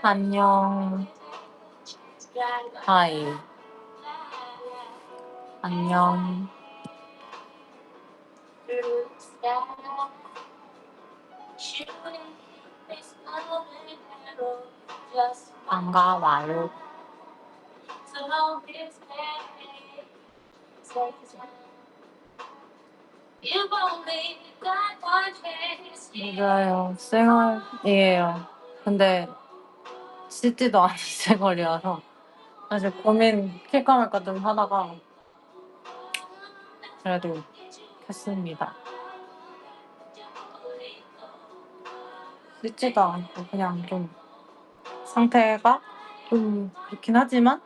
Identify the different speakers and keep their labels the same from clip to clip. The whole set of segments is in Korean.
Speaker 1: 안녕. 하이. 안녕. 반가워요. 맞아요. 쌩얼이에요. 근데 씻지도 않은 쌩얼이어서 사실 고민 킬까 말까 좀 하다가 그래도 했습니다. 씻지도 않고 그냥 좀 상태가 좀 그렇긴 하지만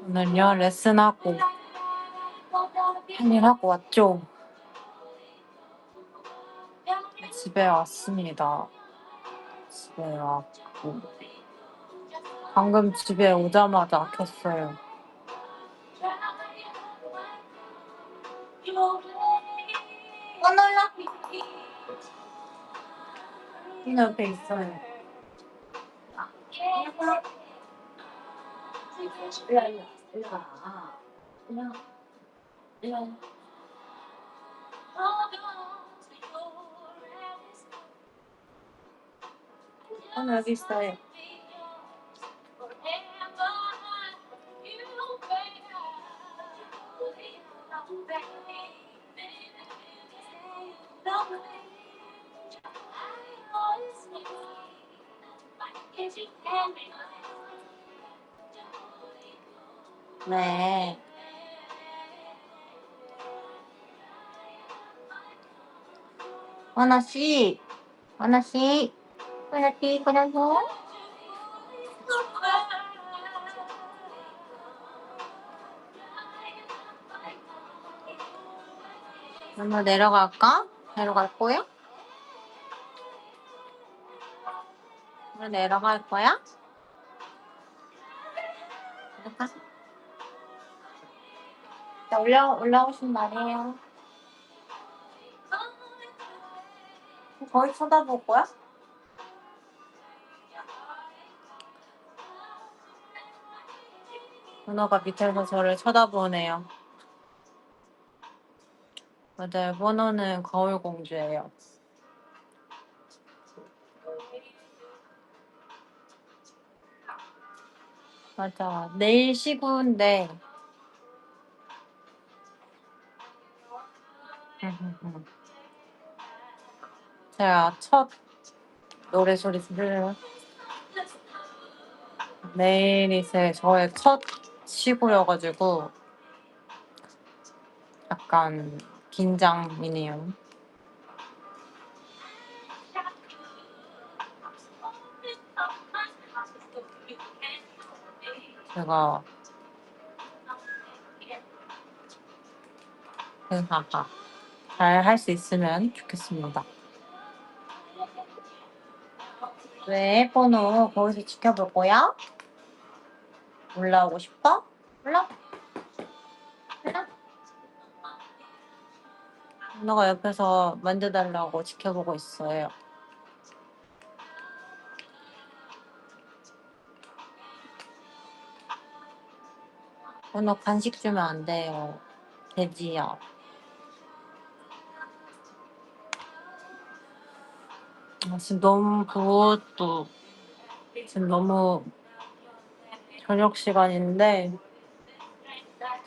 Speaker 1: 오늘요 레슨하고 할 일 하고 왔죠. 집에 왔습니다. 집에 왔고 방금 집에 오자마자 켰어요. 오늘라 옆에 있어요. 오늘 여기 있어요. 네. 하나씩. 오늘 내려갈까? 내려갈 거야? 오늘 내려갈 거야? 내려가. 자, 올라오신 말이에요. 거기 쳐다볼 거야? 번호가 밑에서 저를 쳐다보네요. 맞아요. 번호는 거울공주예요. 맞아. 내일 시구인데 제가 첫 노래소리 들려요. 내일이 저의 첫 시구여가지고 약간 긴장이네요. 제가 잘 할 수 있으면 좋겠습니다. 왜 번호 거기서 지켜볼 거야? 올라오고 싶어? 올라. 번호가 옆에서 만져달라고 지켜보고 있어요. 번호 간식 주면 안 돼요. 돼지야. 지금 너무 그것도 지금 너무 저녁 시간인데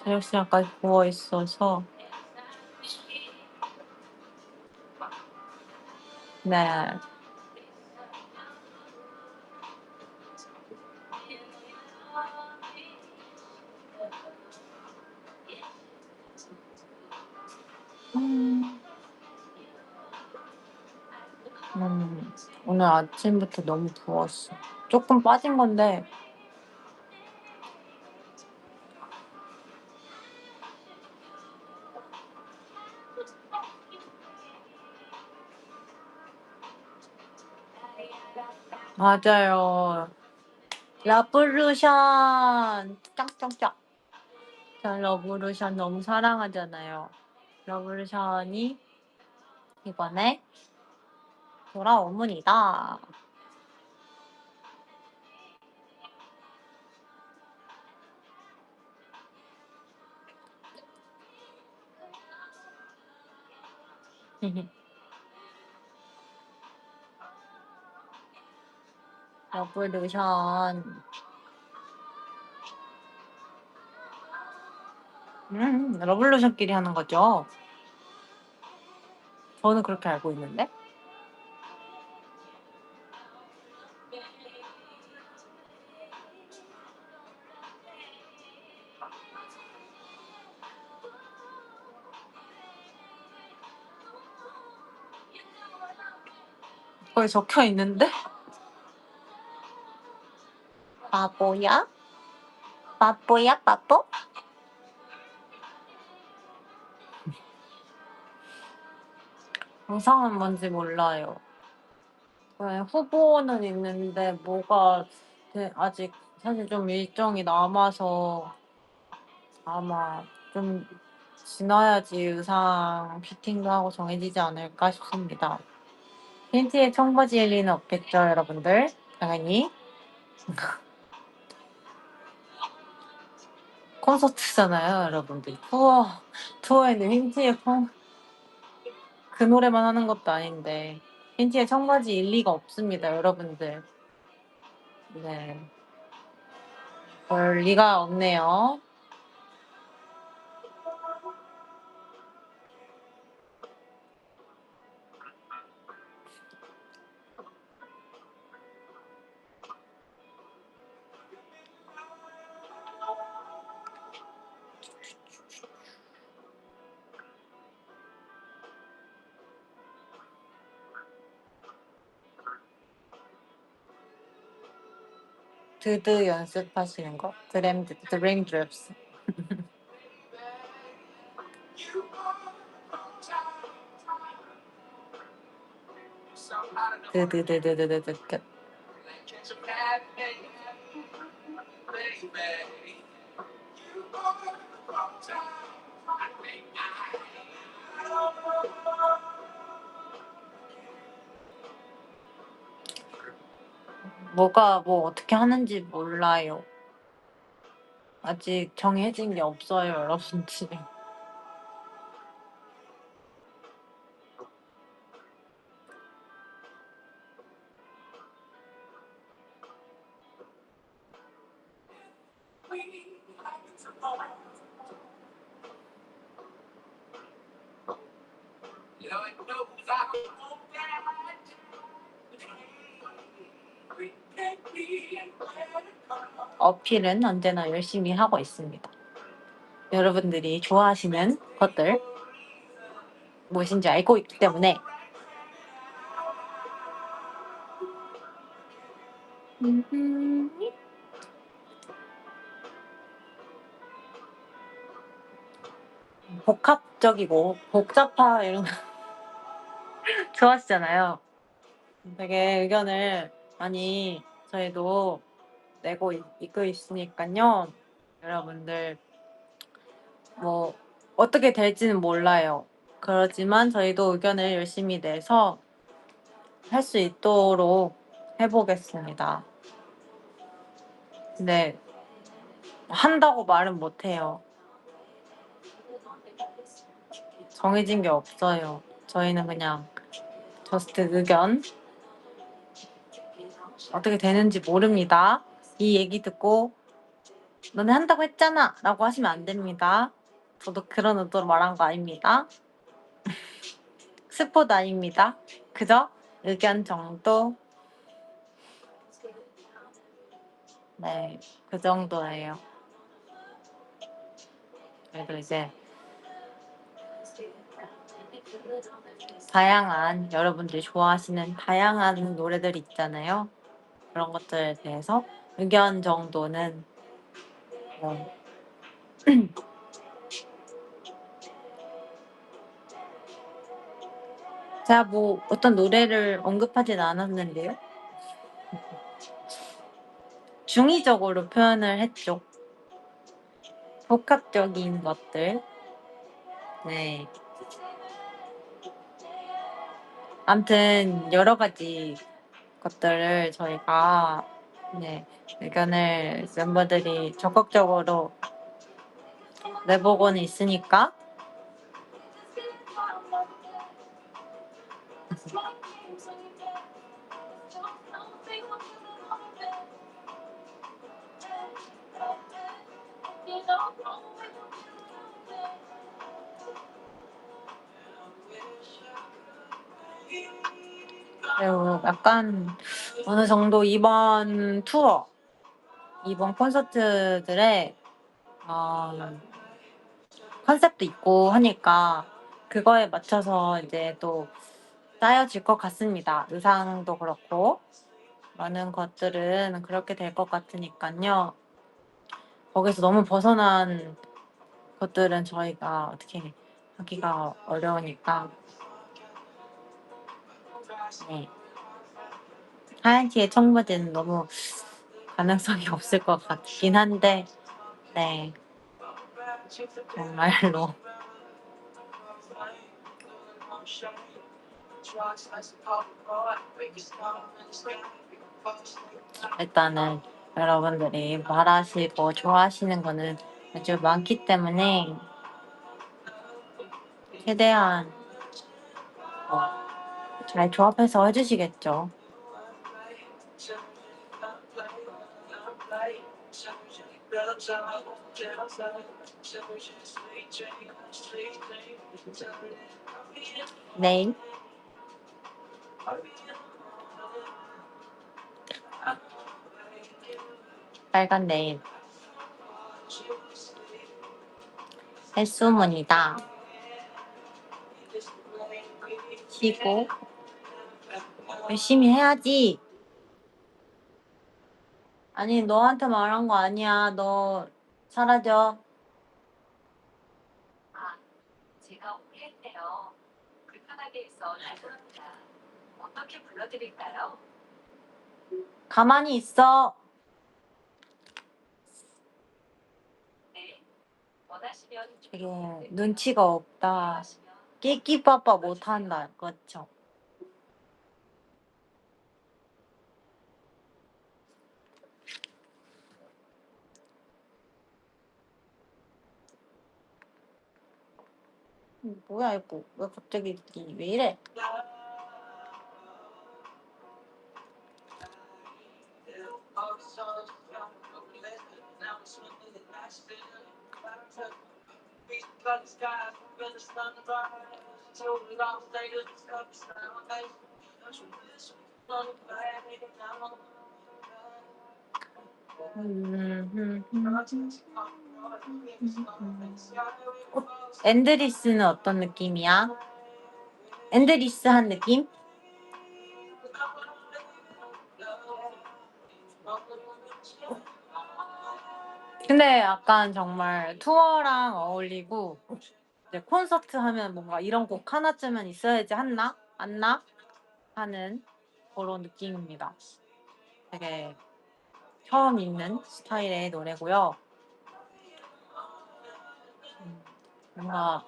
Speaker 1: 저녁 시간까지 부어 있어서 네. 오늘 아침부터 너무 부었어. 조금 빠진 건데 맞아요. 러브루션 짱짱짱. 저 러브루션 너무 사랑하잖아요. 러브루션이 이번에 돌아오문이다. 러브루션. 러블루션끼리 하는 거죠. 저는 그렇게 알고 있는데. 거기 적혀 있는데? 바보야? 바보야, 바보? 영상은 뭔지 몰라요. 네, 후보는 있는데 뭐가 아직 사실 좀 일정이 남아서 아마 좀 지나야지 의상 피팅도 하고 정해지지 않을까 싶습니다. 팬티에 청바지일 리는 없겠죠, 여러분들? 당연히. 콘서트잖아요, 여러분들. 투어에는 팬티에 그 노래만 하는 것도 아닌데 팬티에 청바지 일리가 없습니다, 여러분들. 네. 볼 리가 없네요. 드드 연습하시는 거? 드림드립스. 드드드드드드드. 뭐가 뭐 어떻게 하는지 몰라요. 아직 정해진 게 없어요, 여러분들. 어필은 언제나 열심히 하고 있습니다. 여러분들이 좋아하시는 것들 무엇인지 알고 있기 때문에. 복합적이고 복잡하 이런 거 좋아하시잖아요. 되게 의견을 많이 저희도 내고 있고 있으니까요. 여러분들 뭐 어떻게 될지는 몰라요. 그렇지만 저희도 의견을 열심히 내서 할 수 있도록 해보겠습니다. 근데 한다고 말은 못해요. 정해진 게 없어요. 저희는 그냥 저스트 의견. 어떻게 되는지 모릅니다. 이 얘기 듣고 너네 한다고 했잖아 라고 하시면 안 됩니다. 저도 그런 의도로 말한 거 아닙니다. 스포도 아닙니다. 그죠? 의견 정도? 네, 그 정도예요. 그래도 이제 다양한 여러분들이 좋아하시는 다양한 노래들 있잖아요. 그런 것들에 대해서 의견 정도는 네. 제가 뭐 어떤 노래를 언급하진 않았는데요. 중의적으로 표현을 했죠. 복합적인 것들. 네. 아무튼 여러 가지 것들을 저희가 네, 의견을 멤버들이 적극적으로 내보고는 있으니까 그리고 약간 어느 정도 이번 투어, 이번 콘서트들의 컨셉도 있고 하니까 그거에 맞춰서 이제 또 짜여질 것 같습니다. 의상도 그렇고 많은 것들은 그렇게 될 것 같으니까요. 거기서 너무 벗어난 것들은 저희가 어떻게 하기가 어려우니까 네. 하얀 티의 청바지는 너무 가능성이 없을 것 같긴 한데 네. 정말로 일단은 여러분들이 말하시고 좋아하시는 거는 아주 많기 때문에 최대한 잘 조합해서 해주시겠죠. 네. 빨간 네일. 햇수문이다. 쉬고 열심히 해야지. 아니 너한테 말한 거 아니야. 너 사라져.
Speaker 2: 제가 오해했네요. 불편하게 해서 죄송합니다. 어떻게 불러드릴까요?
Speaker 1: 가만히 있어.
Speaker 2: 네. 원하시면
Speaker 1: 되게 눈치가 없다. 끼끼빠빠 못한다. 그렇죠. 뭐야 이거 왜 갑자기 왜 이래? 앤드리스는 어떤 느낌이야? 앤드리스한 느낌? 근데 약간 정말 투어랑 어울리고 이제 콘서트 하면 뭔가 이런 곡 하나쯤은 있어야지 않나? 안나? 하는 그런 느낌입니다. 되게 처음 읽는 스타일의 노래고요. 뭔가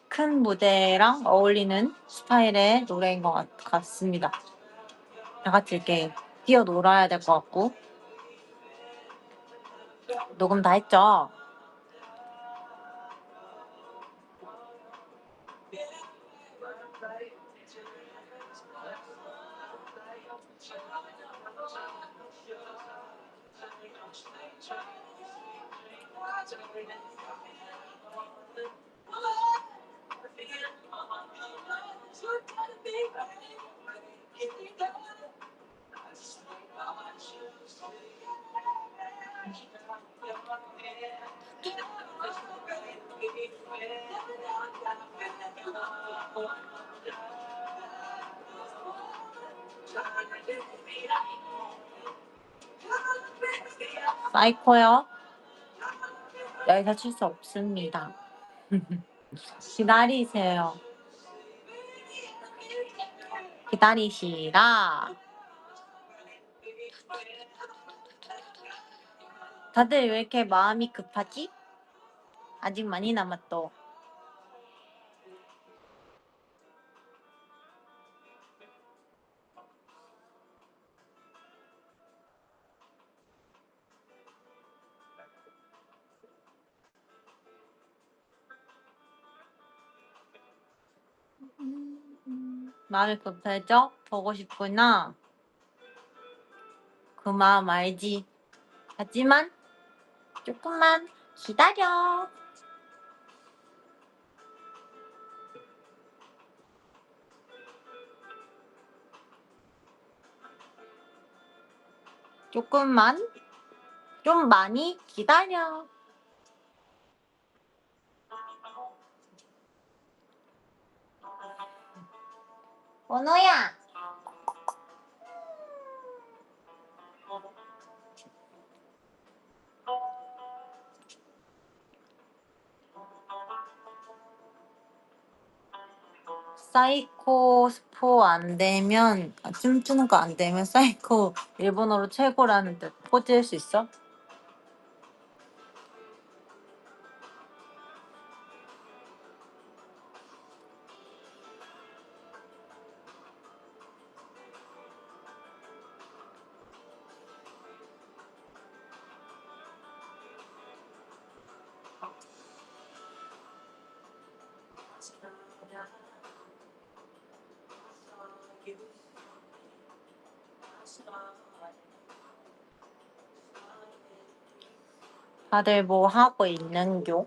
Speaker 1: 큰 무대랑 어울리는 스타일의 노래인 것 같습니다. 다 같이 이렇게 뛰어놀아야 될 것 같고. 녹음 다 했죠? 사이코요? 여기서 칠 수 없습니다. 기다리세요. 기다리시라. 다들 왜 이렇게 마음이 급하지? 아직 많이 남았어. 마음이 급해져? 보고 싶구나. 그 마음 알지. 하지만 조금만 기다려. 조금만, 좀 많이 기다려. 원호야. 사이코 스포 안 되면 춤추는 거 안 되면 사이코 일본어로 최고라는 듯 꽂을 수 있어? 다들 뭐 하고 있는겨?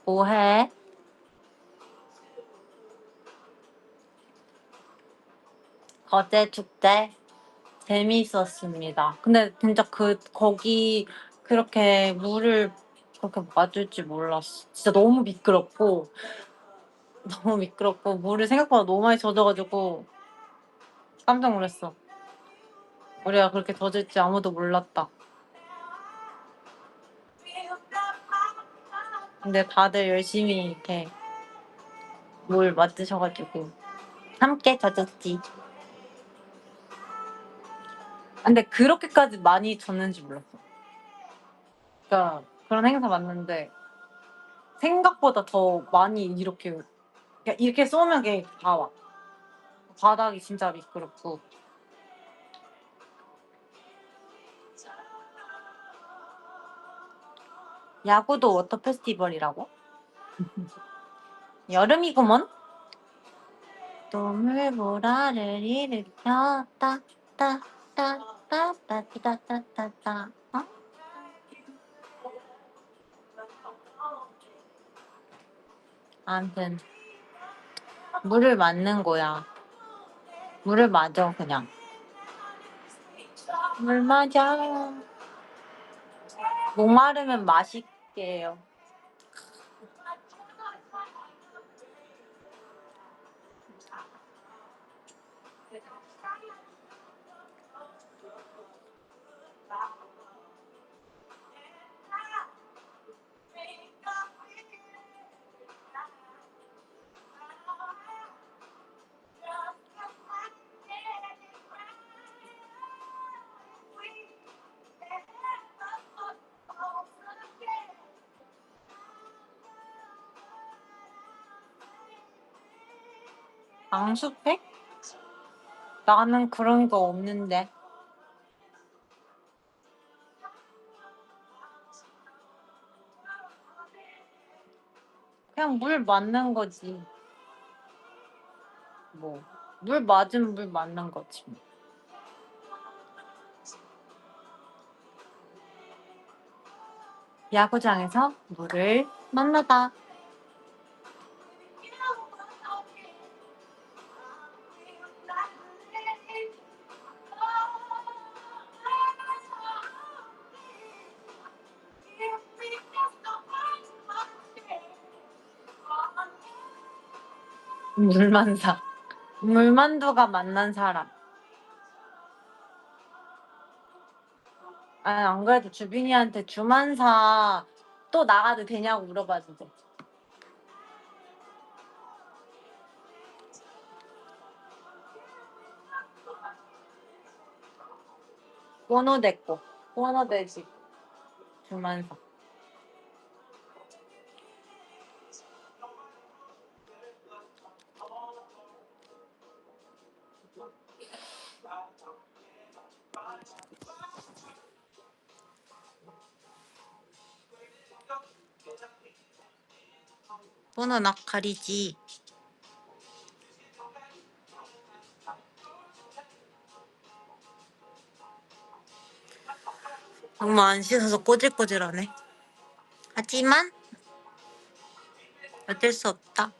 Speaker 1: 뭐 해? 어제 축제 재미있었습니다. 근데 진짜 거기 그렇게 물을 그렇게 맞을 줄 몰랐어. 진짜 너무 미끄럽고 물을 생각보다 너무 많이 젖어가지고 깜짝 놀랐어. 우리가 그렇게 젖을 줄 아무도 몰랐다. 근데 다들 열심히 이렇게 물 맞으셔가지고 함께 젖었지. 근데 그렇게까지 많이 젖는지 몰랐어. 그러니까 그런 행사 맞는데 생각보다 더 많이 이렇게 쏘면 게 다 와. 바닥이 진짜 미끄럽고. 야구도 워터 페스티벌이라고? 여름이구먼? 동물보라를 일으켜 따따따따따따따따따. 어? 아무튼 물을 맞는 거야. 물을 맞아 그냥. 물 맞아. 목마르면 맛있게 해요. 앙수팩? 나는 그런 거 없는데. 그냥 물 맞는 거지. 뭐. 물 맞으면 물 맞는 거지. 뭐. 야구장에서 물을 만나다. 물만사. 물만두가 만난 사람. 아니, 안 그래도 주빈이한테 주만사 또 나가도 되냐고 물어봤는데. 꼬노데꼬. 꼬노데지. 주만사. 꼬노 낙가리지. 너무 안 씻어서 꼬질꼬질하네. 하지만 어쩔 수 없다.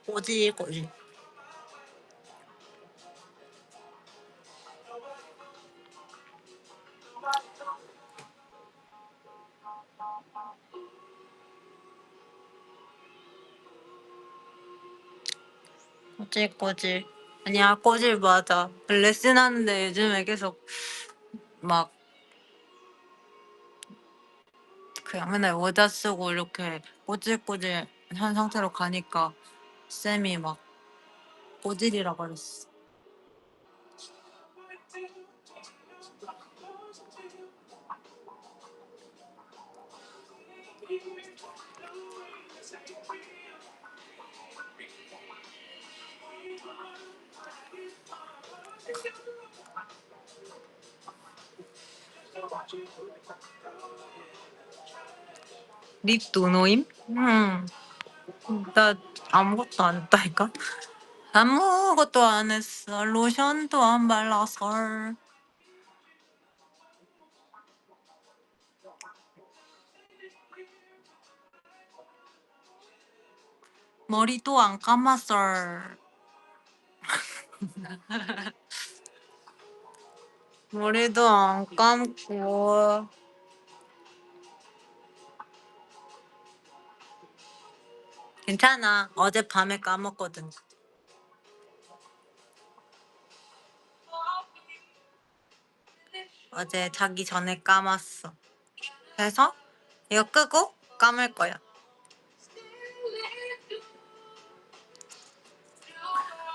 Speaker 1: 꼬질꼬질. 꼬질꼬질. 아니야, 꼬질 맞아. 레슨 하는데 요즘에 계속 막 그냥 맨날 모자 쓰고 이렇게 꼬질꼬질 한 상태로 가니까 쌤이 막 꼬질이라 그랬어. 립 도노임? 나 아무것도 안 했다니까? 아무것도 안 했어. 로션도 안 발랐어. 머리도 안 감았어. 머리도 안 감고. 괜찮아. 어젯밤에 까먹거든. 어제 자기 전에 감았어. 그래서 이거 끄고 감을 거야.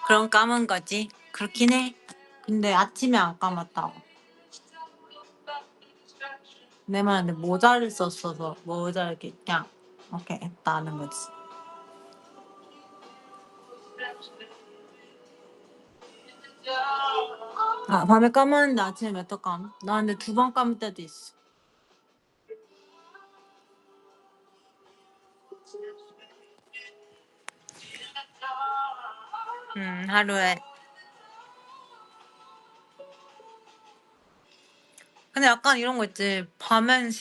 Speaker 1: 그럼 감은 거지. 그렇긴 해. 근데 아침에 안 감았다고. 내 말인데 모자를 썼어서 모자 이렇게 그냥 이렇게 했다는 거지. 아, 밤에 감았는데 아침에 몇 번 감? 나 근데 2번 감을 때도 있어. 하루에. 근데 약간 이런 거 있지. 밤엔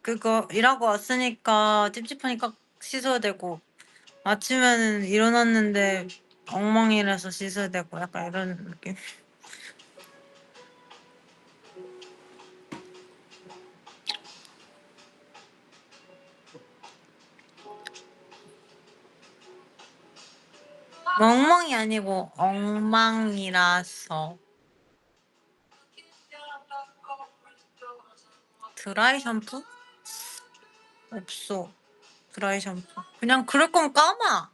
Speaker 1: 그거 일하고 왔으니까 찝찝하니까 씻어야 되고 아침에는 일어났는데 엉망이라서 씻어야 되고 약간 이런 느낌. 엉망이 아니고 엉망이라서. 드라이 샴푸? 없어. 드라이 샴푸. 그냥 그럴 거면 감아.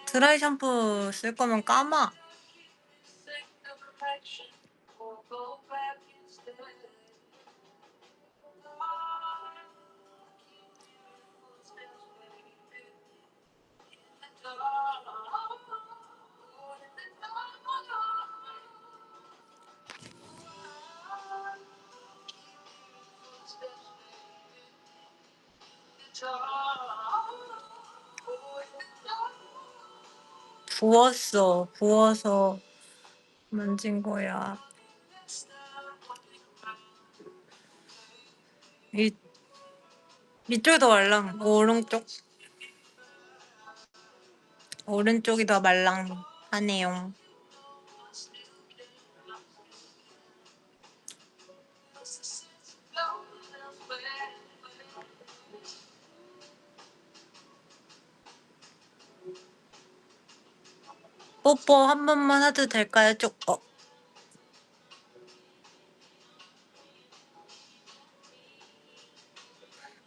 Speaker 1: 드라이 샴푸 쓸 거면 감아. 부었어. 부어서 만진 거야. 이쪽이 더 말랑. 오른쪽. 오른쪽이 더 말랑하네요. 뽀뽀 한 번만 해도 될까요?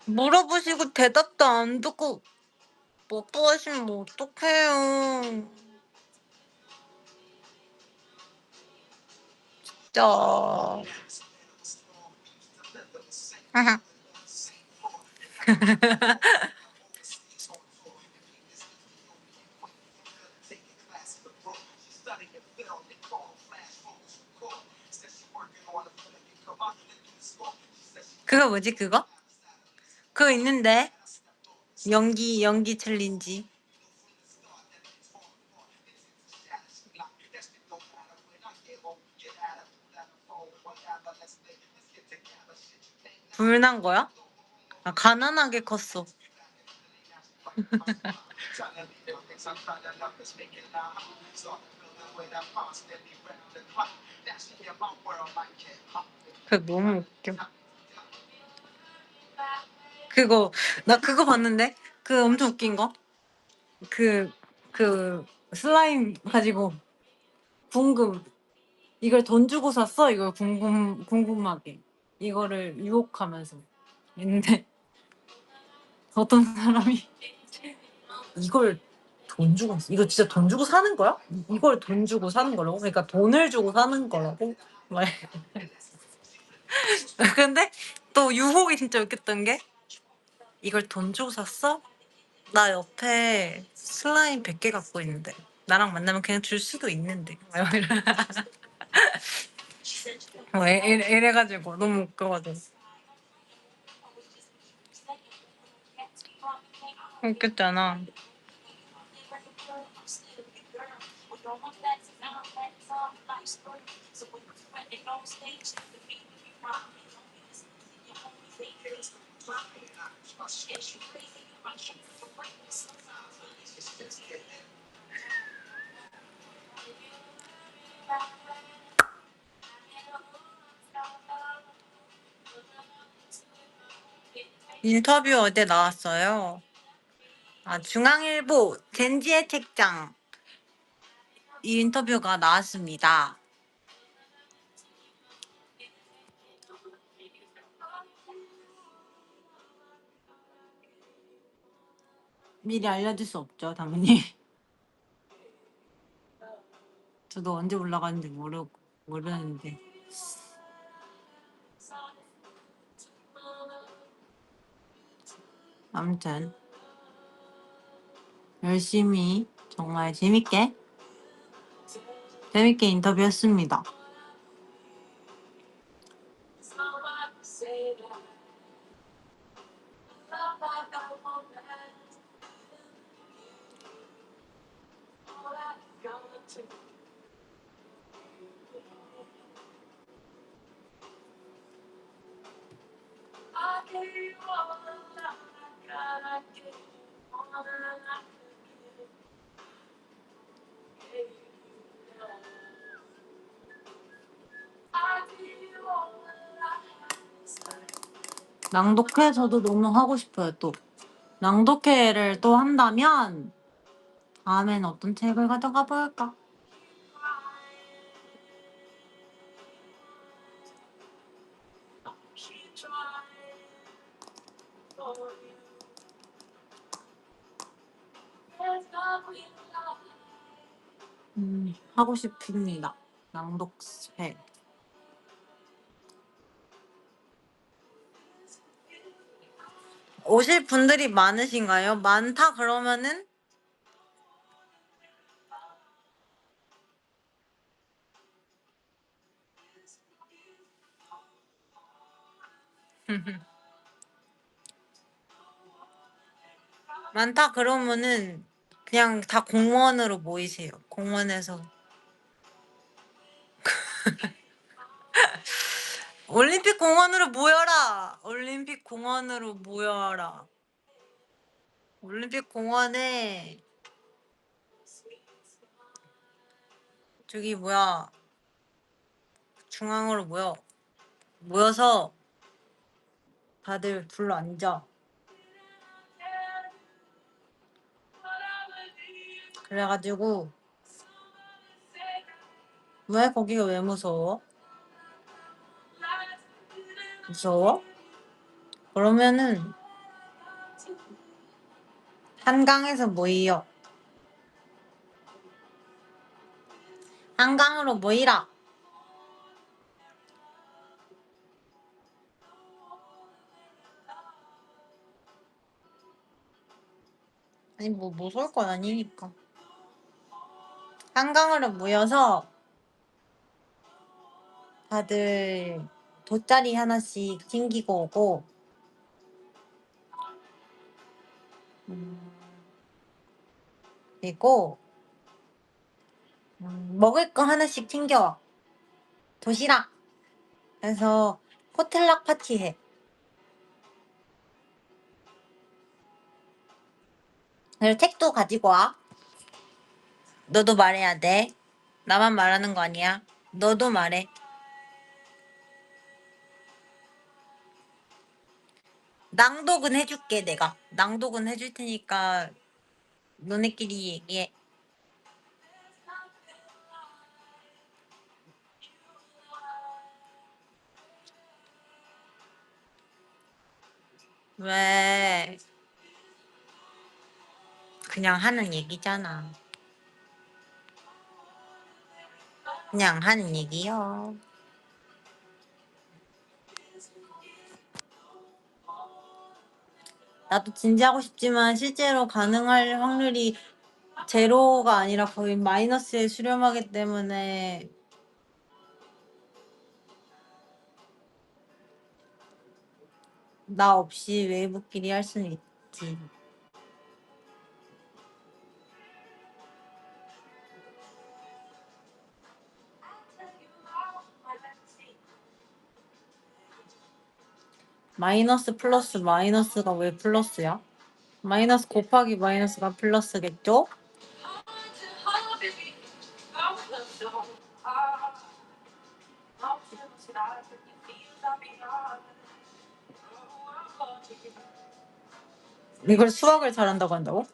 Speaker 1: 물어보시고 대답도 안 듣고 뽀뽀하시면 뭐 어떡해요. 진짜. 그거 뭐지 그거? 그거 있는데 연기 챌린지. 불난 거야? 아, 가난하게 컸어. 그거 너무 웃겨. 그거 나 그거 봤는데 그 엄청 웃긴 거. 그 슬라임 가지고 궁금 이걸 돈 주고 샀어? 이걸 궁금하게 이거를 유혹하면서 있는데 어떤 사람이 이걸 돈 주고 이거 진짜 돈 주고 사는 거야? 이걸 돈 주고 사는 거라고? 그러니까 돈을 주고 사는 거라고? 막 근데 또 유혹이 진짜 웃겼던 게 이걸 돈 주고 샀어? 나 옆에 슬라임 100개 갖고 있는데 나랑 만나면 그냥 줄 수도 있는데 막 이래가지고 너무 웃겨가지고 웃겼잖아. 인터뷰 어제 나왔어요. 아, 중앙일보 젠지의 책장 이 인터뷰가 나왔습니다. 미리 알려줄 수 없죠, 당연히. 저도 언제 올라가는지 모르는데. 아무튼 열심히 정말 재밌게 인터뷰했습니다. 낭독회 저도 너무 하고 싶어요. 또 낭독회를 또 한다면 다음엔 어떤 책을 가져가 볼까? 하고 싶습니다. 낭독회. 오실 분들이 많으신가요? 많다 그러면은 많다 그러면은 그냥 다 공원으로 모이세요. 공원에서 올림픽 공원으로 모여라. 올림픽 공원으로 모여라. 올림픽 공원에 저기 뭐야 중앙으로 모여서 다들 둘러 앉아. 그래가지고 왜 거기가 왜 무서워? 무서워? 그러면은 한강에서 모이요. 한강으로 모이라. 아니 뭐 무서울 건 아니니까. 한강으로 모여서 다들 돗자리 하나씩 챙기고 오고 음, 그리고 먹을 거 하나씩 챙겨와. 도시락. 그래서 포틀락 파티해. 그리고 책도 가지고 와. 너도 말해야 돼. 나만 말하는 거 아니야. 너도 말해. 낭독은 해줄게 내가. 낭독은 해줄 테니까 너네끼리 얘기해. 왜? 그냥 하는 얘기잖아. 그냥 하는 얘기요. 나도 진지하고 싶지만 실제로 가능할 확률이 제로가 아니라 거의 마이너스에 수렴하기 때문에 나 없이 웨이브끼리 할 수는 있지. 마이너스 플러스 마이너스가 왜 플러스야? 마이너스 곱하기 마이너스가 플러스겠죠? 이걸 수학을 잘한다고 한다고?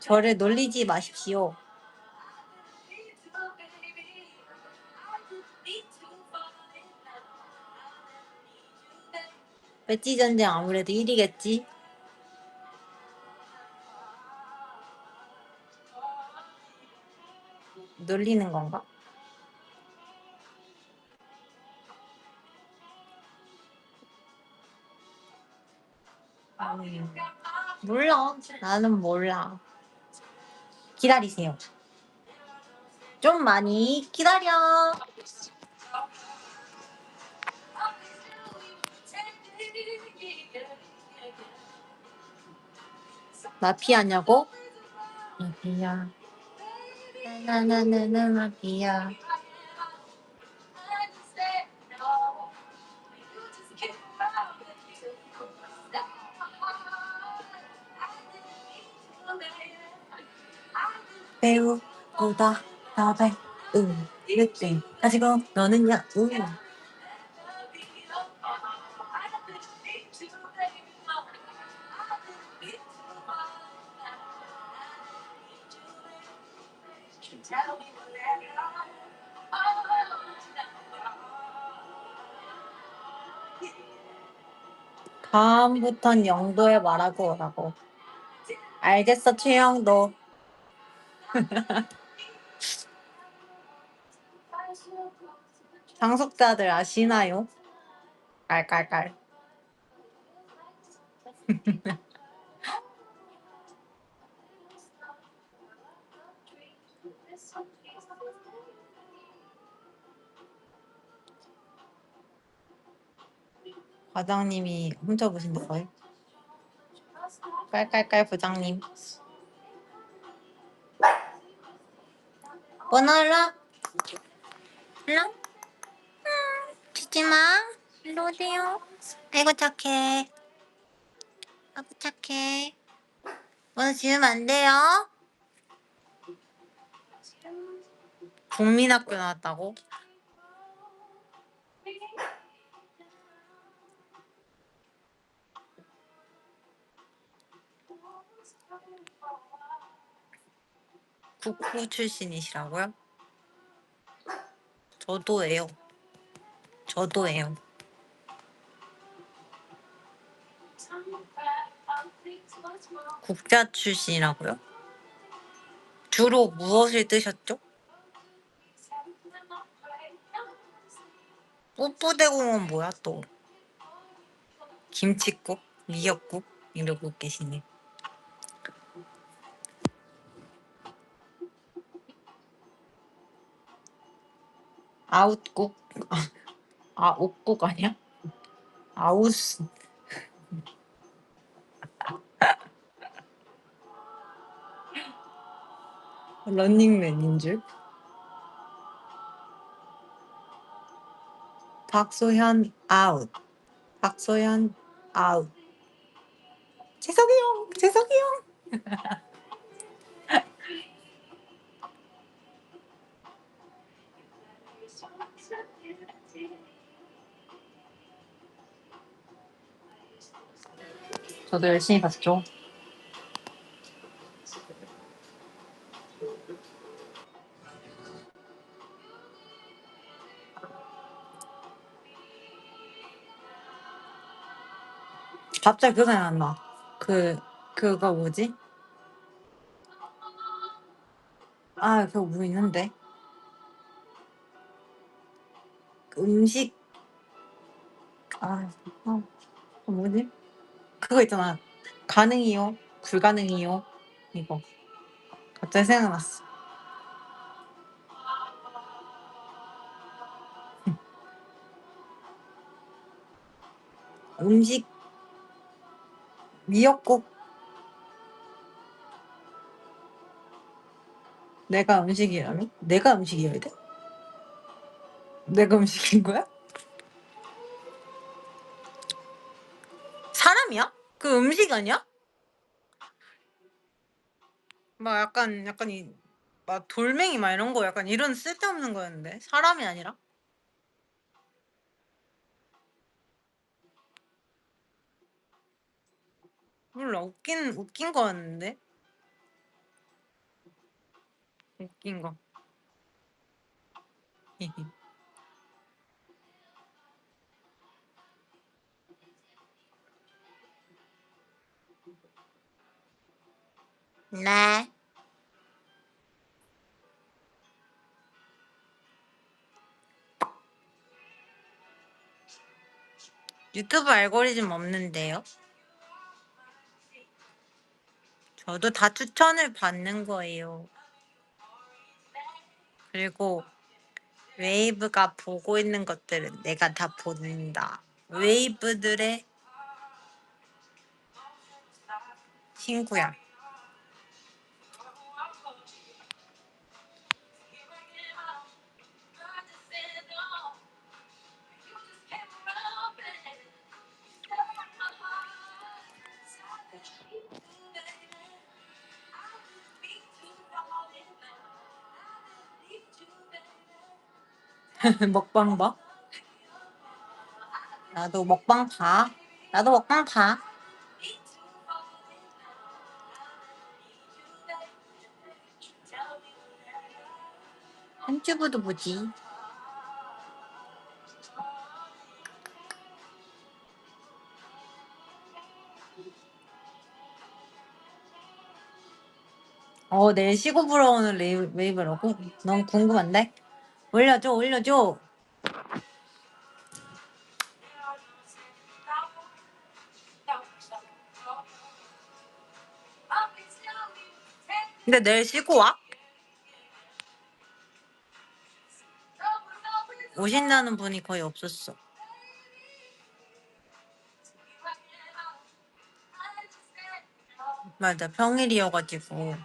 Speaker 1: 저를 놀리지 마십시오. 배지 전쟁 아무래도 1위겠지? 놀리는 건가? 몰라. 나는 몰라. 기다리세요. 좀 많이 기다려. 마피아냐고? 마피아. 나나나나나 마피아. 배우보다 더배 느낌 가지고 너는야 다음부턴 영도에 말하고 오라고. 알겠어 최영도. 상속자들 아시나요? 깔깔깔. 과장님이 훔쳐보신다고요? 깔깔깔 부장님. 원하라? 일로? 치지마. 일로 오세요. 아이고 착해. 아이고 착해. 오늘 지우면 안 돼요. 국민학교 나왔다고? 국부 출신이시라고요? 저도예요. 저도예요. 국자 출신이라고요? 주로 무엇을 뜨셨죠? 뽀뽀대공은 뭐야 또? 김칫국? 미역국? 이러고 계시네. 아웃국? 옥국 아니야? 아우스. 런닝맨인 줄? 박소현 아웃. 박소현 아웃. 죄송해요. 죄송해요. 저도 열심히 봤죠. 갑자기 그 생각 안 나. 그거 뭐지? 그거 뭐 있는데? 그 음식, 뭐지? 그거 있잖아. 가능이요? 불가능이요? 이거. 갑자기 생각났어. 음식, 미역국. 내가 음식이라면? 내가 음식이어야 돼? 내가 음식인 거야? 사람이야? 그 음식 아니야? 막 약간 막 돌멩이 막 이런 거 약간 이런 쓸데없는 거였는데 사람이 아니라? 몰라 웃긴 거였는데 웃긴 거. 네. 유튜브 알고리즘 없는데요? 저도 다 추천을 받는 거예요. 그리고 웨이브가 보고 있는 것들은 내가 다 본다. 웨이브들의 친구야. 먹방 봐? 나도 먹방 봐. 나도 먹방 봐. 한튜브도 보지. 내일 시고 보러 오는 웨이브라고? 너무 궁금한데? 올려줘, 올려줘. 근데 내일 쉬고 와? 오신다는 분이 거의 없었어. 맞아, 평일이어가지고.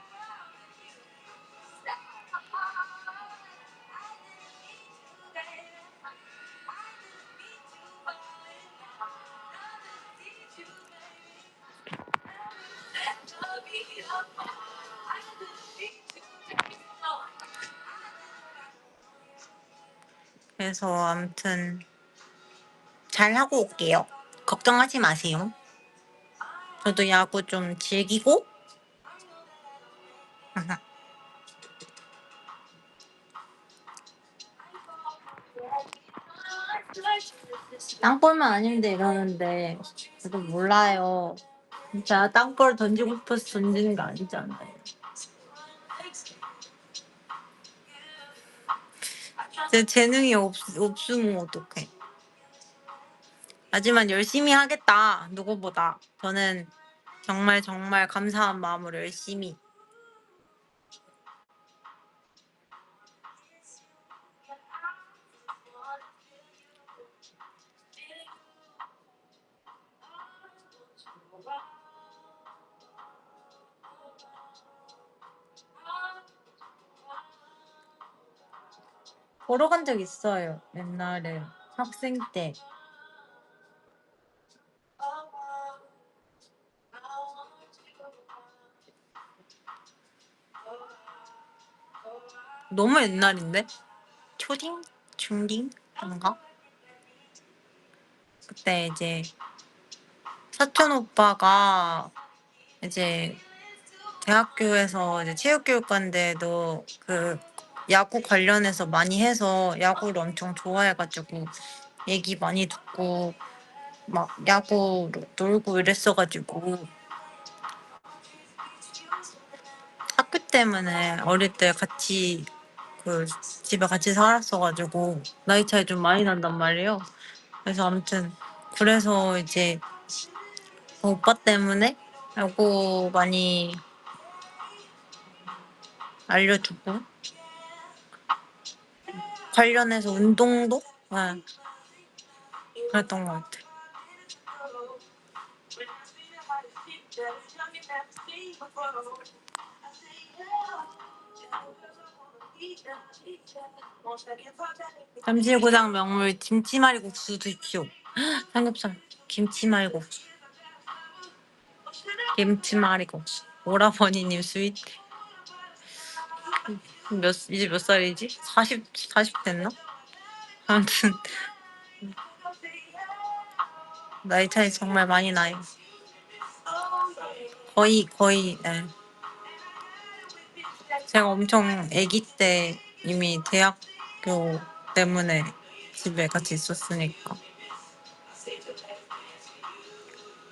Speaker 1: 그래서 아무튼 잘 하고 올게요. 걱정하지 마세요. 저도 야구 좀 즐기고 땅볼만 아닌데 이러는데 저도 몰라요. 진짜 땅볼 던지고 싶어서 던지는 거 아니잖아요. 제 재능이 없으면 어떡해. 하지만 열심히 하겠다. 누구보다. 저는 정말 정말 감사한 마음으로 열심히. 보러 간 적 있어요. 옛날에 학생 때. 너무 옛날인데? 초딩? 중딩? 인가? 그때 이제 사촌 오빠가 이제 대학교에서 이제 체육교육과인데도 그 야구 관련해서 많이 해서 야구를 엄청 좋아해가지고 얘기 많이 듣고 막 야구 놀고 이랬어가지고 학교 때문에 어릴 때 같이 그 집에 같이 살았어가지고 나이 차이 좀 많이 난단 말이에요. 그래서 아무튼 그래서 이제 그 오빠 때문에 야구 많이 알려주고 관련해서 운동도 네, 그랬던 것 같아. 잠실고장 명물 김치말이국수 드십시오. 삼겹살 김치말이국수. 김치말이국수. 오라버니님 스윗. 이제 몇 살이지? 40 됐나? 아무튼 나이 차이 정말 많이 나요. 거의 네. 제가 엄청 아기 때 이미 대학교 때문에 집에 같이 있었으니까.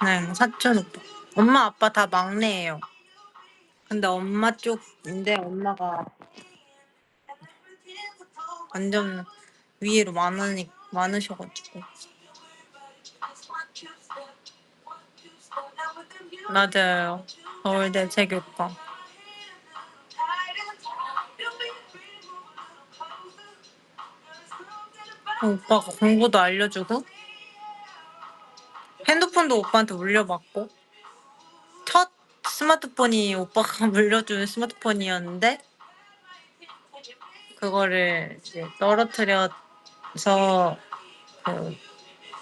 Speaker 1: 네, 사촌 오빠. 엄마 아빠 다 막내예요. 근데 엄마 쪽인데 엄마가 완전 위로 많으셔가지고. 맞아요. 서울대 체육과. 오빠가 공부도 알려주고 핸드폰도 오빠한테 물려받고 첫 스마트폰이 오빠가 물려준 스마트폰이었는데 그거를 이제 떨어뜨려서 그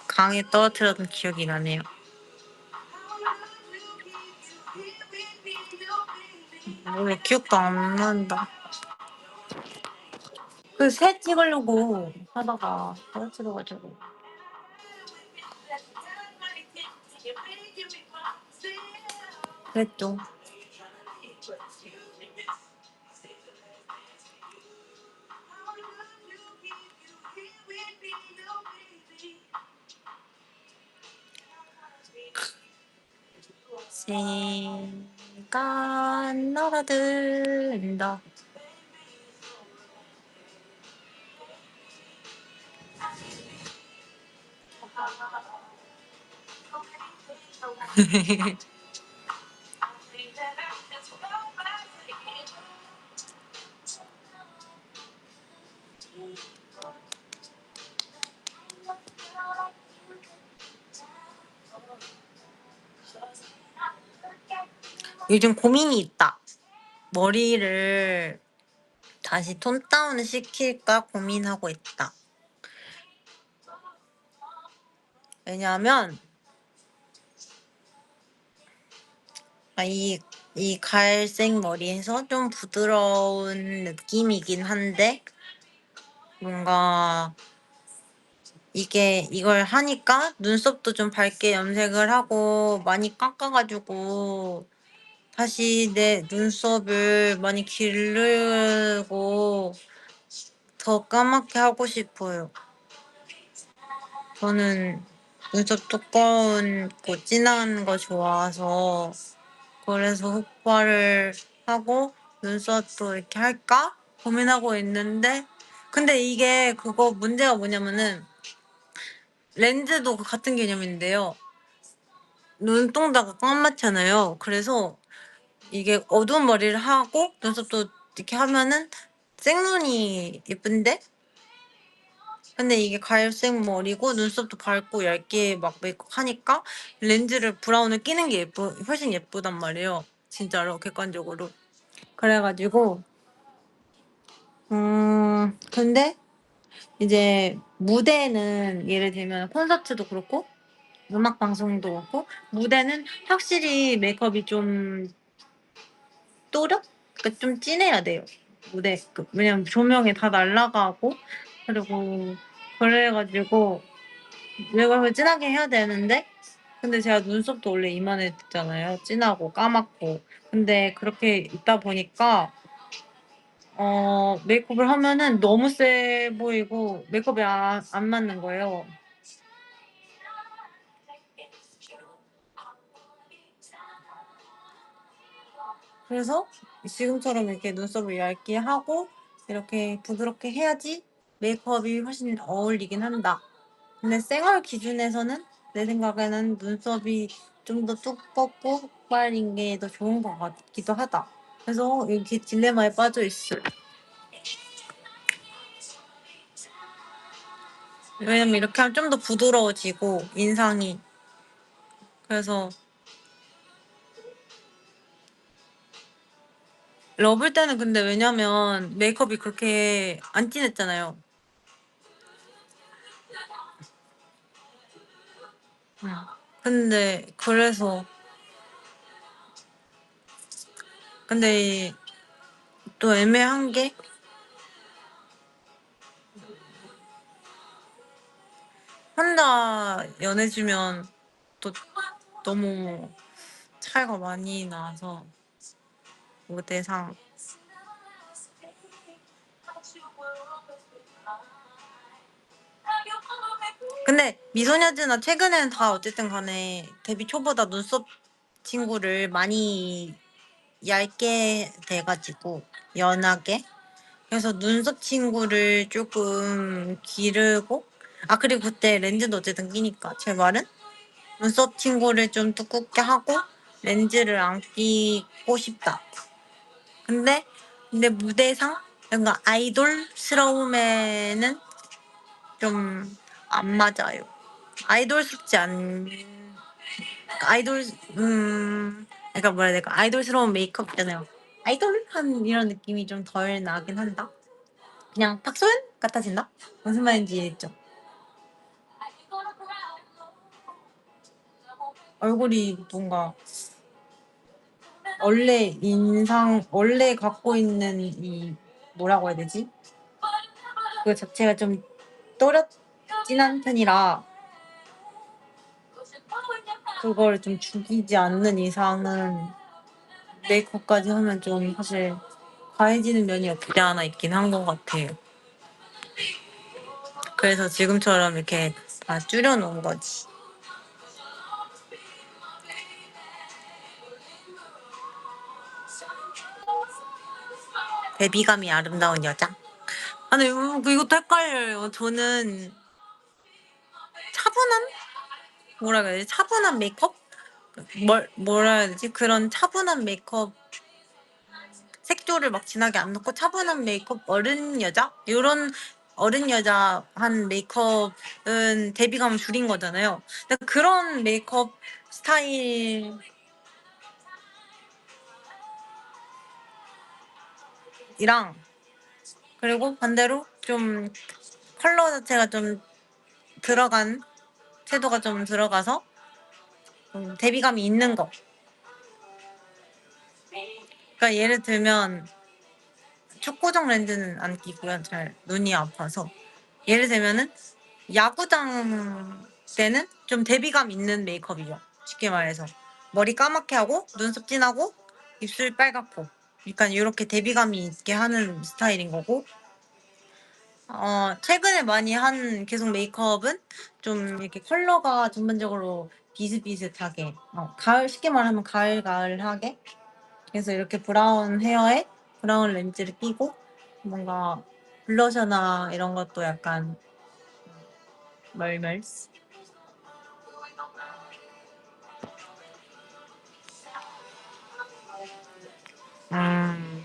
Speaker 1: 강에 떨어뜨렸던 기억이 나네요. 몰라 기억도 안 난다. 그 새 찍으려고 하다가 떨어뜨려가지고. 그랬죠. 새가 날아든다. 요즘 고민이 있다. 머리를 다시 톤 다운 시킬까 고민하고 있다. 왜냐하면 이 갈색 머리에서 좀 부드러운 느낌이긴 한데 뭔가 이걸 하니까 눈썹도 좀 밝게 염색을 하고 많이 깎아가지고 다시 내 눈썹을 많이 기르고 더 까맣게 하고 싶어요. 저는 눈썹 두꺼운 거 진한 거 좋아해서 그래서 흑발을 하고 눈썹도 이렇게 할까 고민하고 있는데 근데 이게 그거 문제가 뭐냐면은 렌즈도 같은 개념인데요. 눈동자가 까맣잖아요. 그래서 이게 어두운 머리를 하고 눈썹도 이렇게 하면은 생눈이 예쁜데 근데 이게 갈색 머리고 눈썹도 밝고 얇게 막 메이크업 하니까 렌즈를 브라운을 끼는 게 훨씬 예쁘단 말이에요. 진짜로 객관적으로. 그래가지고 근데 이제 무대는 예를 들면 콘서트도 그렇고 음악 방송도 그렇고 무대는 확실히 메이크업이 좀 또렷? 그러니까 좀 진해야 돼요. 무대 왜냐면 조명이 다 날아가고 그리고 그래가지고 메이크업을 진하게 해야 되는데 근데 제가 눈썹도 원래 이만했잖아요. 진하고 까맣고 근데 그렇게 있다 보니까 메이크업을 하면은 너무 세 보이고 메이크업이 안 맞는 거예요. 그래서 지금처럼 이렇게 눈썹을 얇게 하고 이렇게 부드럽게 해야지 메이크업이 훨씬 어울리긴 한다. 근데 생얼 기준에서는 내 생각에는 눈썹이 좀 더 두껍고 흑발인 게 더 좋은 것 같기도 하다. 그래서 이렇게 딜레마에 빠져 있어요. 왜냐면 이렇게 하면 좀 더 부드러워지고 인상이. 그래서 러블 때는 근데 왜냐면 메이크업이 그렇게 안 진했잖아요. 응. 근데 그래서 근데 또 애매한 게 혼자 연해지면 또 너무 차이가 많이 나서 무대상. 근데 미소녀즈나 최근에는 다 어쨌든 간에 데뷔 초보다 눈썹 친구를 많이 얇게 돼가지고 연하게 그래서 눈썹 친구를 조금 기르고 그리고 그때 렌즈도 어쨌든 끼니까 제 말은 눈썹 친구를 좀 두껍게 하고 렌즈를 안 끼고 싶다. 근데 무대상 뭔가 아이돌스러움에는 좀 안 맞아요. 아이돌스럽지 않 아이돌 그러니까 뭐라 해야 될까 아이돌스러운 메이크업이잖아요. 아이돌한 이런 느낌이 좀 덜 나긴 한다. 그냥 탁소연 같아진다. 무슨 말인지 알죠? 얼굴이 뭔가 원래 갖고 있는 이 뭐라고 해야 되지? 그 자체가 좀 또렷 진한 편이라 그걸 좀 죽이지 않는 이상은 메이크업까지 하면 좀 사실 과해지는 면이 없지 않아 있긴 한 것 같아요. 그래서 지금처럼 이렇게 다 줄여놓은 거지. 대비감이 아름다운 여자. 아니 이것도 헷갈려요. 저는 차분한 뭐라 그래야 되지? 차분한 메이크업? 뭐라 해야 되지? 그런 차분한 메이크업 색조를 막 진하게 안 넣고 차분한 메이크업 어른 여자? 이런 어른 여자 한 메이크업은 대비감을 줄인 거잖아요. 근데 그런 메이크업 스타일이랑 그리고 반대로 좀 컬러 자체가 좀 들어간 채도가 좀 들어가서 대비감이 있는 거. 그러니까 예를 들면 축구정 렌즈는 안 끼고요. 잘 눈이 아파서. 예를 들면은 야구장 때는 좀 대비감 있는 메이크업이죠. 쉽게 말해서 머리 까맣게 하고 눈썹 진하고 입술 빨갛고 약간 요렇게 대비감이 있게 하는 스타일인 거고, 최근에 많이 한 계속 메이크업은 좀 이렇게 컬러가 전반적으로 비슷비슷하게, 가을, 쉽게 말하면 가을가을하게, 그래서 이렇게 브라운 헤어에 브라운 렌즈를 끼고 뭔가 블러셔나 이런 것도 약간 멀멀. 음,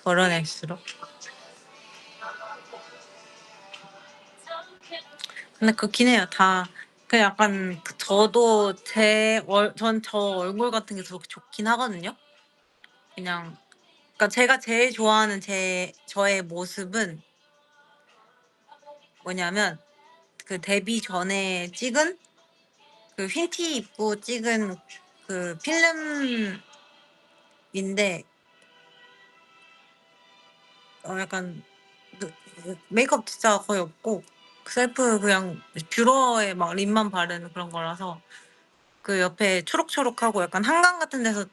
Speaker 1: 덜어낼수록. 근데 그렇긴 해요. 다 그 약간 저도 전 저 얼굴 같은 게 더 좋긴 하거든요. 그냥 그러니까 제가 제일 좋아하는 저의 모습은 뭐냐면 그 데뷔 전에 찍은 그 흰티 입고 찍은 그 필름인데, 약간 메이크업 진짜 거의 없고 셀프 그냥 뷰러에 막 립만 바르는 그런 거라서, 그 옆에 초록초록하고 약간 한강 같은 데서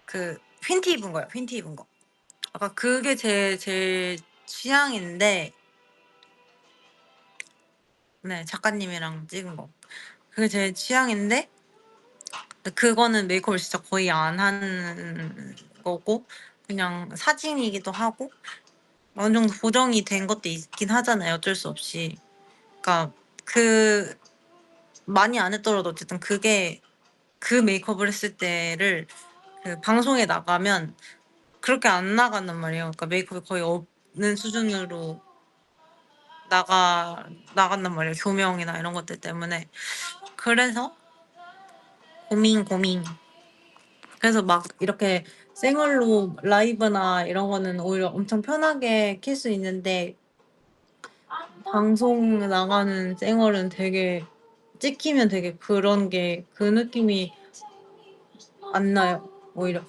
Speaker 1: 그 흰티 입은 거예요. 흰티 입은 거. 아까 그게 제 취향인데, 네, 작가님이랑 찍은 거. 그게 제 취향인데, 근데 그거는 메이크업을 진짜 거의 안 하는 거고 그냥 사진이기도 하고 어느 정도 보정이 된 것도 있긴 하잖아요. 어쩔 수 없이. 그러니까 그 많이 안 했더라도 어쨌든 그게 그 메이크업을 했을 때를 그 방송에 나가면 그렇게 안 나간단 말이에요. 그러니까 메이크업이 거의 없는 수준으로 나간단 말이에요. 조명이나 이런 것들 때문에. 그래서 고민. 그래서 막 이렇게 생얼로 라이브나 이런 거는 오히려 엄청 편하게 킬 수 있는데, 방송 나가는 생얼은 되게 찍히면 되게 그런 게 그 느낌이 안 나요. 오히려.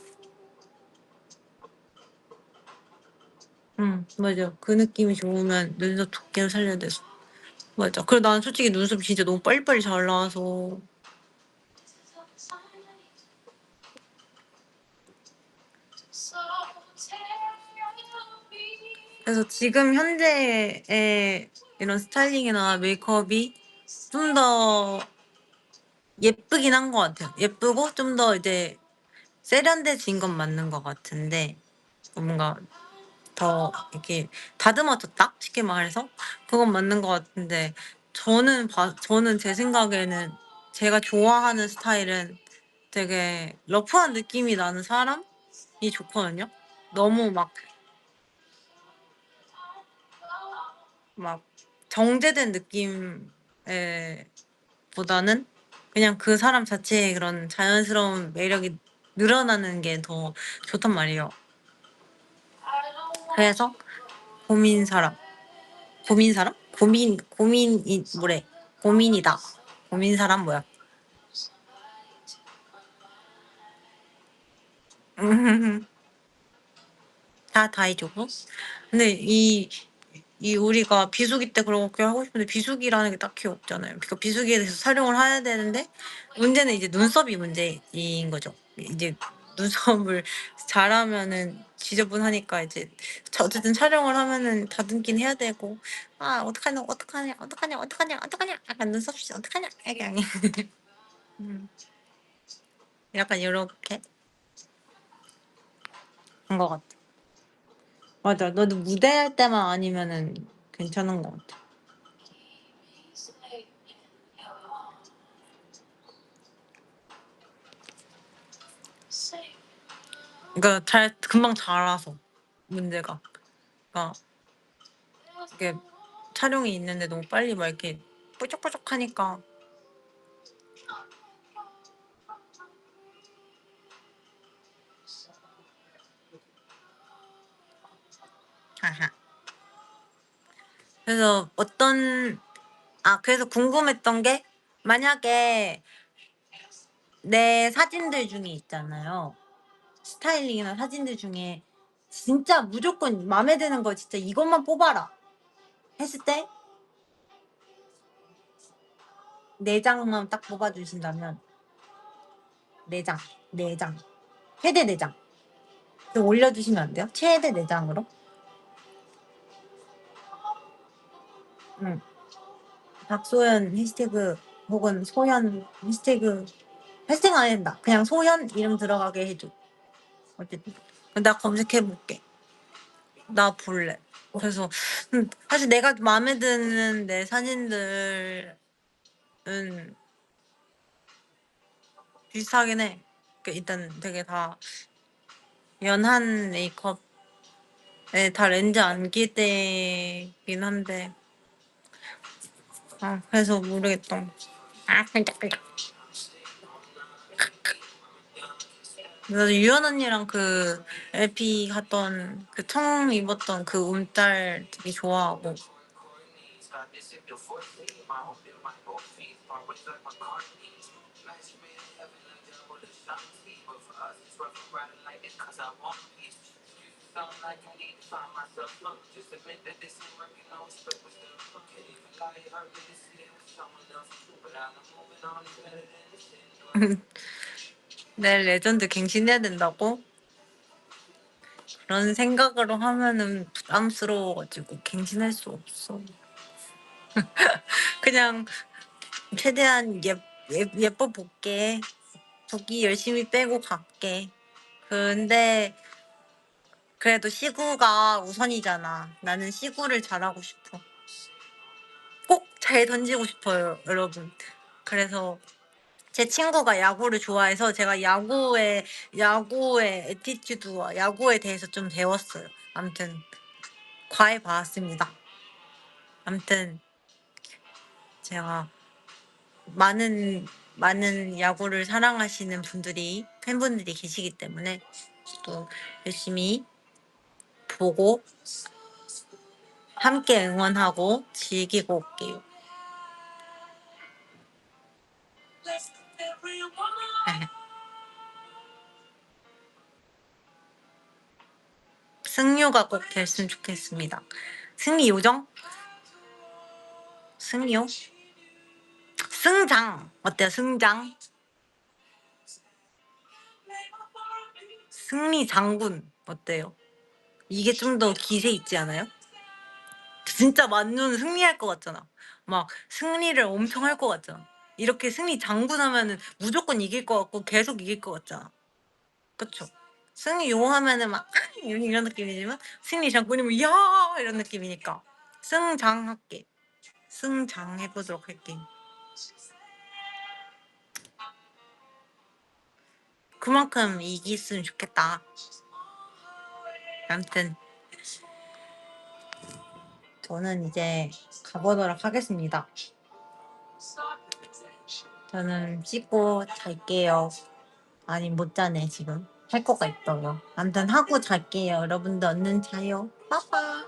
Speaker 1: 맞아. 그 느낌이 좋으면 눈썹 두께를 살려야 돼서. 맞아. 그리고 나는 솔직히 눈썹이 진짜 너무 빨리빨리 잘 나와서. 그래서 지금 현재의 이런 스타일링이나 메이크업이 좀 더 예쁘긴 한 것 같아요. 예쁘고 좀 더 이제 세련돼진 건 맞는 것 같은데, 뭔가 더 이렇게 다듬어졌다? 쉽게 말해서 그건 맞는 것 같은데, 저는 제 생각에는 제가 좋아하는 스타일은 되게 러프한 느낌이 나는 사람이 좋거든요. 너무 막 정제된 느낌에 보다는 그냥 그 사람 자체의 그런 자연스러운 매력이 늘어나는 게 더 좋단 말이에요. 그래서 고민 사람. 고민 사람? 고민이 뭐래? 고민이다. 고민 사람 뭐야? 다 해주고. 근데 이 우리가 비수기 때 그렇게 하고 싶은데 비수기라는 게 딱히 없잖아요. 그러니까 비수기에 대해서 촬영을 해야 되는데 문제는 이제 눈썹이 문제인 거죠. 이제 눈썹을 잘하면은 지저분하니까 이제 어쨌든 촬영을 하면은 다듬긴 해야 되고, 어떡하냐 약간 눈썹 씨 어떡하냐 약간 음, 약간 요렇게 한 것 같아. 맞아. 너도 무대할 때만 아니면은 괜찮은 것 같아. 그러니까 금방 자라서 문제가. 그러니까 이게 촬영이 있는데 너무 빨리 막 이렇게 뾰족뾰족하니까. 하하. 그래서 그래서 궁금했던 게, 만약에 내 사진들 중에 있잖아요. 스타일링이나 사진들 중에 진짜 무조건 마음에 드는 거 진짜 이것만 뽑아라 했을 때 4장만 딱 뽑아주신다면 4장, 4장, 최대 4장 좀 올려주시면 안 돼요? 최대 4장으로? 응. 박소연 해시태그 혹은 소연 해시태그 안 된다. 그냥 소연 이름 들어가게 해줘. 어쨌든 나 검색해볼게. 나 볼래. 그래서 사실 내가 마음에 드는 내 사진들은 비슷하긴 해. 일단 되게 다 연한 메이크업에 다 렌즈 안 낄 때긴 한데 그래서 모르겠다. 끈적끈적. 나도 유연 언니랑 그 LP 갔던 그 처음 입었던 그 움짤 되게 좋아하고 내 레전드 갱신해야 된다고? 그런 생각으로 하면은 부담스러워가지고 갱신할 수 없어. 그냥 최대한 예뻐 볼게. 붓기 열심히 빼고 갈게. 근데 그래도 시구가 우선이잖아. 나는 시구를 잘하고 싶어. 꼭 잘 던지고 싶어요, 여러분. 그래서 제 친구가 야구를 좋아해서 제가 야구의 에티튜드와 야구에 대해서 좀 배웠어요. 아무튼 과외 받았습니다. 아무튼 제가 많은 야구를 사랑하시는 팬분들이 계시기 때문에 또 열심히 보고 함께 응원하고 즐기고 올게요. 승료가 꼭 됐으면 좋겠습니다. 승리 요정? 승리요? 승장 어때요? 승장? 승리 장군 어때요? 이게 좀 더 기세 있지 않아요? 진짜 만두는 승리할 것 같잖아. 막 승리를 엄청 할 것 같잖아. 이렇게 승리 장군 하면은 무조건 이길 것 같고 계속 이길 것 같잖아. 그쵸? 승리 요 하면은 막 이런 느낌이지만 승리 장군이면 야 이런 느낌이니까 승장 할게. 승장 해보도록 할게. 그만큼 이겼으면 좋겠다. 아무튼 저는 이제 가보도록 하겠습니다. 저는 씻고 잘게요. 아니 못 자네 지금. 할 거가 있어요. 아무튼 하고 잘게요. 여러분도 얼른 자요. 빠빠.